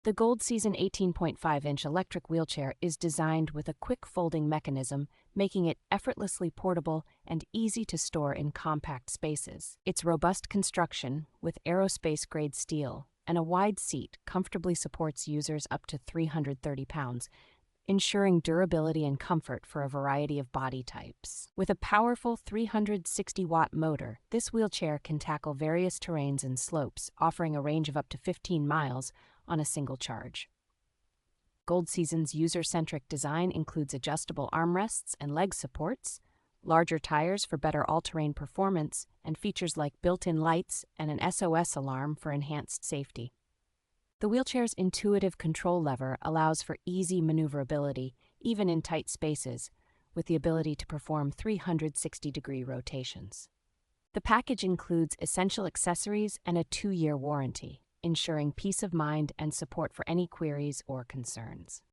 The Goldseason 18.5-inch electric wheelchair is designed with a quick folding mechanism, making it effortlessly portable and easy to store in compact spaces. Its robust construction, with aerospace-grade steel and a wide seat, comfortably supports users up to 330 pounds, ensuring durability and comfort for a variety of body types. With a powerful 360-watt motor, this wheelchair can tackle various terrains and slopes, offering a range of up to 15 miles on a single charge. Goldseason's user-centric design includes adjustable armrests and leg supports, larger tires for better all-terrain performance, and features like built-in lights and an SOS alarm for enhanced safety. The wheelchair's intuitive control lever allows for easy maneuverability, even in tight spaces, with the ability to perform 360-degree rotations. The package includes essential accessories and a 2-year warranty, ensuring peace of mind and support for any queries or concerns.